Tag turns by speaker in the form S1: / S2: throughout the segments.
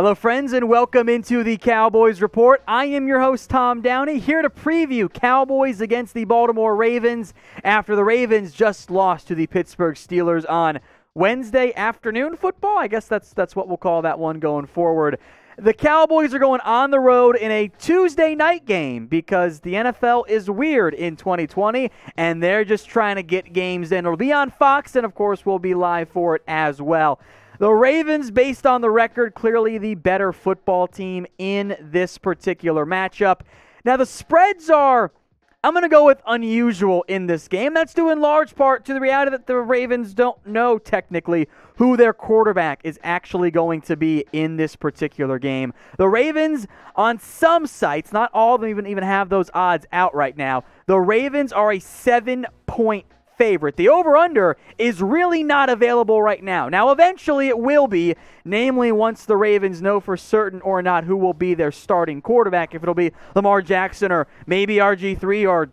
S1: Hello, friends, and welcome into the Cowboys Report. I am your host, Tom Downey, here to preview Cowboys against the Baltimore Ravens after the Ravens just lost to the Pittsburgh Steelers on Wednesday afternoon football. I guess that's what we'll call that one going forward. The Cowboys are going on the road in a Tuesday night game because the NFL is weird in 2020, and they're just trying to get games in. It'll be on Fox, and of course, we'll be live for it as well. The Ravens, based on the record, clearly the better football team in this particular matchup. Now, the spreads are, I'm going to go with unusual in this game. That's due in large part to the reality that the Ravens don't know technically who their quarterback is actually going to be in this particular game. The Ravens, on some sites, not all of them even have those odds out right now, the Ravens are a 7-point favorite. The over-under is really not available right now. Now, eventually it will be, namely once the Ravens know for certain or not who will be their starting quarterback, if it'll be Lamar Jackson or maybe RG3 or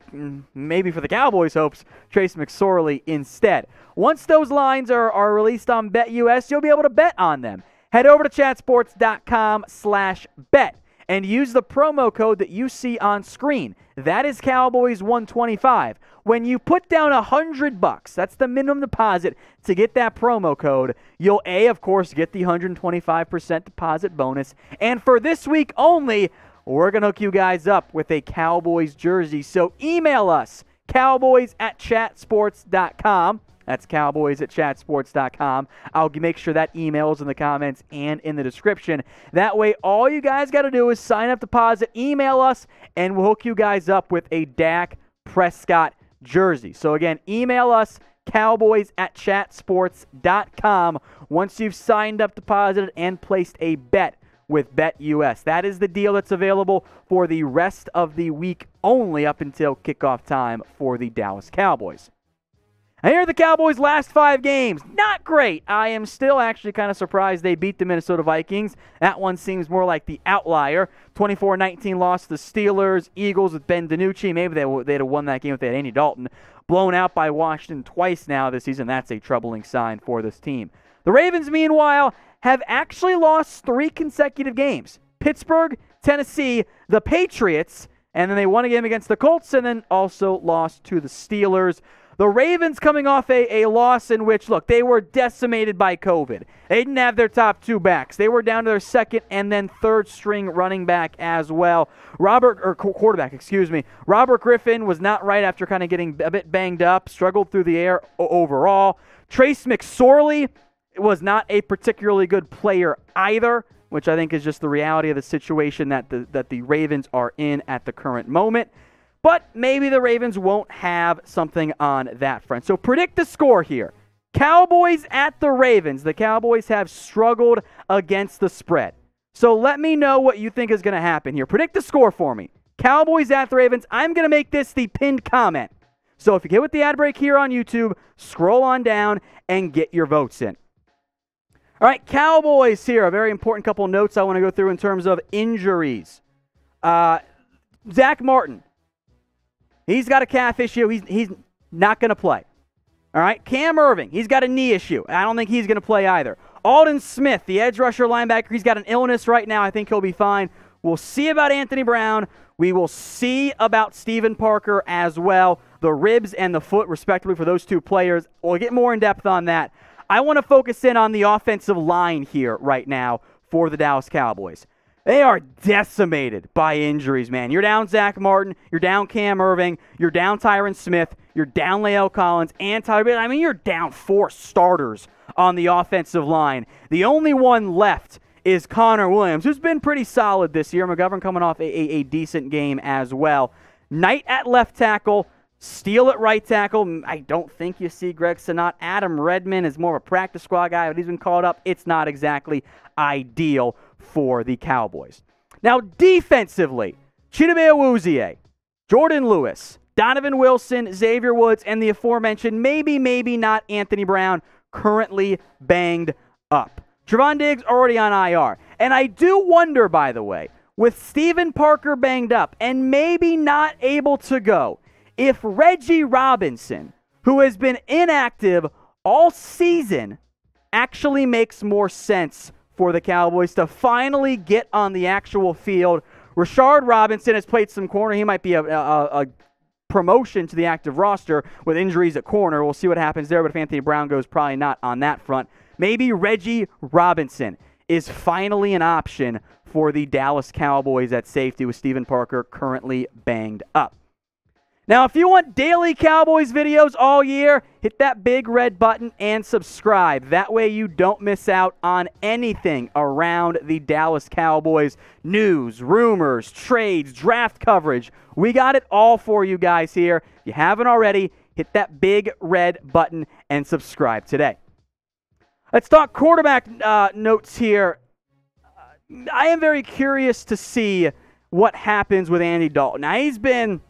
S1: maybe for the Cowboys' hopes, Trace McSorley instead. Once those lines are released on BetUS, you'll be able to bet on them. Head over to chatsports.com/bet and use the promo code that you see on screen. That is Cowboys125. When you put down $100, that's the minimum deposit to get that promo code, you'll of course, get the 125% deposit bonus. And for this week only, we're going to hook you guys up with a Cowboys jersey. So email us, cowboys@chatsports.com. That's cowboys@chatsports.com. I'll make sure that email is in the comments and in the description. That way, all you guys got to do is sign up deposit, email us, and we'll hook you guys up with a Dak Prescott jersey. So again, email us, cowboys@chatsports.com, once you've signed up, deposited, and placed a bet with BetUS. That is the deal that's available for the rest of the week only up until kickoff time for the Dallas Cowboys. And here are the Cowboys' last 5 games. Not great. I am still actually kind of surprised they beat the Minnesota Vikings. That one seems more like the outlier. 24-19 loss to the Steelers. Eagles with Ben DiNucci. Maybe they'd have won that game if they had Andy Dalton. Blown out by Washington twice now this season. That's a troubling sign for this team. The Ravens, meanwhile, have actually lost 3 consecutive games. Pittsburgh, Tennessee, the Patriots, and then they won a game against the Colts and then also lost to the Steelers. The Ravens coming off a loss in which, look, they were decimated by COVID. They didn't have their top 2 backs. They were down to their second and then third string running back as well. Quarterback. Robert Griffin was not right after kind of getting a bit banged up, struggled through the air overall. Trace McSorley was not a particularly good player either, which I think is just the reality of the situation that the Ravens are in at the current moment. But maybe the Ravens won't have something on that front. So predict the score here. Cowboys at the Ravens. The Cowboys have struggled against the spread. So let me know what you think is going to happen here. Predict the score for me. Cowboys at the Ravens. I'm going to make this the pinned comment. So if you get with the ad break here on YouTube, scroll on down and get your votes in. All right, Cowboys here. A very important couple notes I want to go through in terms of injuries. Zack Martin. He's got a calf issue. He's not going to play. All right? Cam Erving, he's got a knee issue. I don't think he's going to play either. Aldon Smith, the edge rusher linebacker, he's got an illness right now. I think he'll be fine. We'll see about Anthony Brown. We will see about Steven Parker as well. The ribs and the foot, respectively, for those 2 players. We'll get more in depth on that. I want to focus in on the offensive line here right now for the Dallas Cowboys. They are decimated by injuries, man. You're down Zack Martin. You're down Cam Erving. You're down Tyron Smith. You're down Lael Collins and Tyler Bailey. I mean, you're down 4 starters on the offensive line. The only one left is Connor Williams, who's been pretty solid this year. McGovern coming off a decent game as well. Knight at left tackle. Steele at right tackle. I don't think you see Greg Senat. Adam Redmond is more of a practice squad guy, but he's been called up. It's not exactly ideal for the Cowboys. Now, defensively, Chidobe Awuzie, Jordan Lewis, Donovan Wilson, Xavier Woods, and the aforementioned, maybe not Anthony Brown, currently banged up. Trevon Diggs already on IR. And I do wonder, by the way, with Steven Parker banged up and maybe not able to go, if Reggie Robinson, who has been inactive all season, actually makes more sense for the Cowboys to finally get on the actual field. Reggie Robinson has played some corner. He might be a promotion to the active roster with injuries at corner. We'll see what happens there, but if Anthony Brown goes, probably not on that front. Maybe Reggie Robinson is finally an option for the Dallas Cowboys at safety with Steven Parker currently banged up. Now, if you want daily Cowboys videos all year, hit that big red button and subscribe. That way you don't miss out on anything around the Dallas Cowboys. News, rumors, trades, draft coverage. We got it all for you guys here. If you haven't already, hit that big red button and subscribe today. Let's talk quarterback notes here. I am very curious to see what happens with Andy Dalton. Now, he's been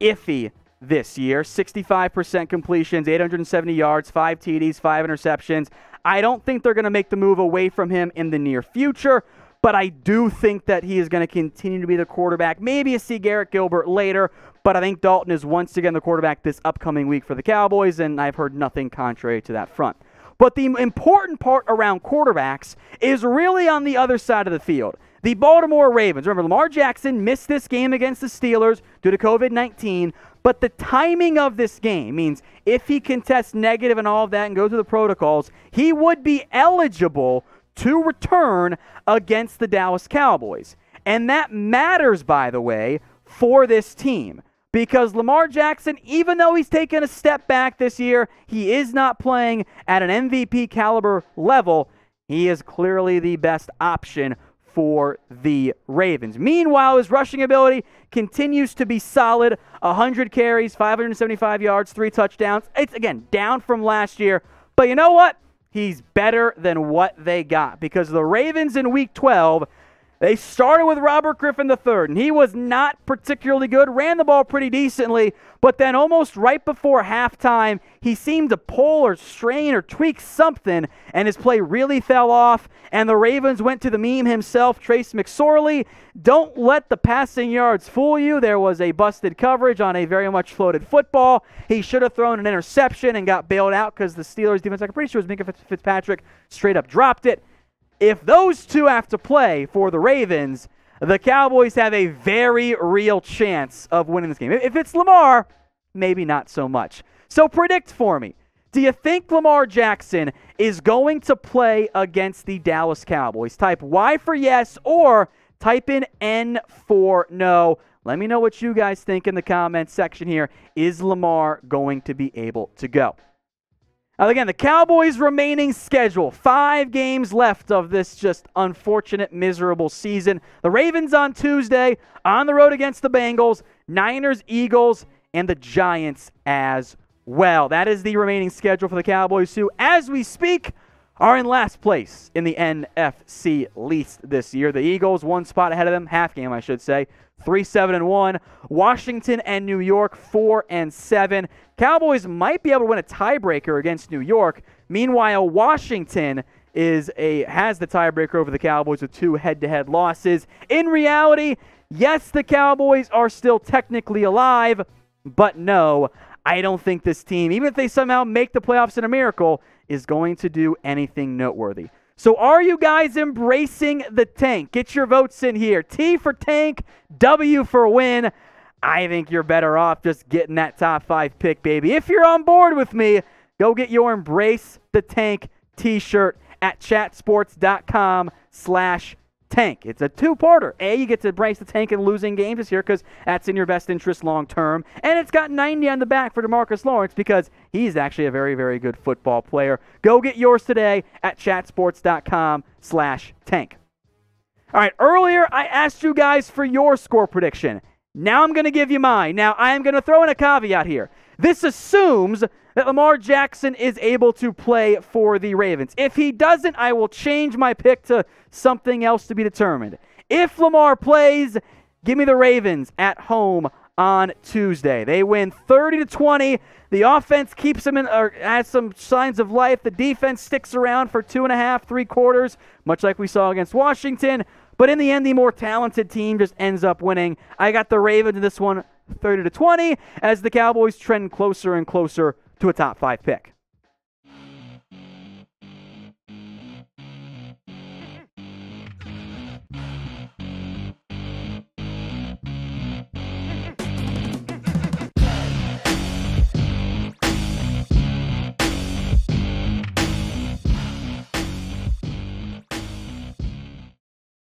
S1: iffy this year. 65% completions, 870 yards, 5 TDs, 5 interceptions. I don't think they're going to make the move away from him in the near future, but I do think that he is going to continue to be the quarterback. Maybe see Garrett Gilbert later, but I think Dalton is once again the quarterback this upcoming week for the Cowboys, and I've heard nothing contrary to that front. But the important part around quarterbacks is really on the other side of the field. The Baltimore Ravens. Remember, Lamar Jackson missed this game against the Steelers due to COVID-19, but the timing of this game means if he can test negative and all of that and go through the protocols, he would be eligible to return against the Dallas Cowboys. And that matters, by the way, for this team. Because Lamar Jackson, even though he's taken a step back this year, he is not playing at an MVP caliber level. He is clearly the best option for the Ravens. Meanwhile, his rushing ability continues to be solid. 100 carries, 575 yards, 3 touchdowns. It's, again, down from last year. But you know what? He's better than what they got. Because the Ravens in Week 12, they started with Robert Griffin III, and he was not particularly good, ran the ball pretty decently, but then almost right before halftime, he seemed to pull or strain or tweak something, and his play really fell off, and the Ravens went to the meme himself, Trace McSorley. Don't let the passing yards fool you. There was a busted coverage on a very much floated football. He should have thrown an interception and got bailed out because the Steelers defense, I'm pretty sure it was Minka Fitzpatrick, straight up dropped it. If those two have to play for the Ravens, the Cowboys have a very real chance of winning this game. If it's Lamar, maybe not so much. So predict for me. Do you think Lamar Jackson is going to play against the Dallas Cowboys? Type Y for yes or type in N for no. Let me know what you guys think in the comments section here. Is Lamar going to be able to go? Now, again, the Cowboys' remaining schedule, 5 games left of this just unfortunate, miserable season. The Ravens on Tuesday, on the road against the Bengals, Niners, Eagles, and the Giants as well. That is the remaining schedule for the Cowboys, who, as we speak, are in last place in the NFC East this year. The Eagles, 1 spot ahead of them, half game, I should say, 3-7-1. Washington and New York, 4-7. Cowboys might be able to win a tiebreaker against New York. Meanwhile, Washington has the tiebreaker over the Cowboys with 2 head-to-head losses. In reality, yes, the Cowboys are still technically alive, but no, I don't think this team, even if they somehow make the playoffs in a miracle, is going to do anything noteworthy. So are you guys embracing the tank? Get your votes in here. T for tank, W for win. I think you're better off just getting that top 5 pick, baby. If you're on board with me, go get your Embrace the Tank t-shirt at chatsports.com/tank. It's a 2-parter. A, you get to embrace the tank in losing games this year because that's in your best interest long term. And it's got 90 on the back for DeMarcus Lawrence because he's actually a very, very good football player. Go get yours today at chatsports.com/tank. All right, earlier I asked you guys for your score prediction. Now I'm going to give you mine. Now, I am going to throw in a caveat here. This assumes that Lamar Jackson is able to play for the Ravens. If he doesn't, I will change my pick to something else to be determined. If Lamar plays, give me the Ravens at home on Tuesday. They win 30-20. The offense keeps them in, or has some signs of life. The defense sticks around for 2.5, 3 quarters, much like we saw against Washington. But in the end, the more talented team just ends up winning. I got the Ravens in this one 30-20 as the Cowboys trend closer and closer to a top 5 pick.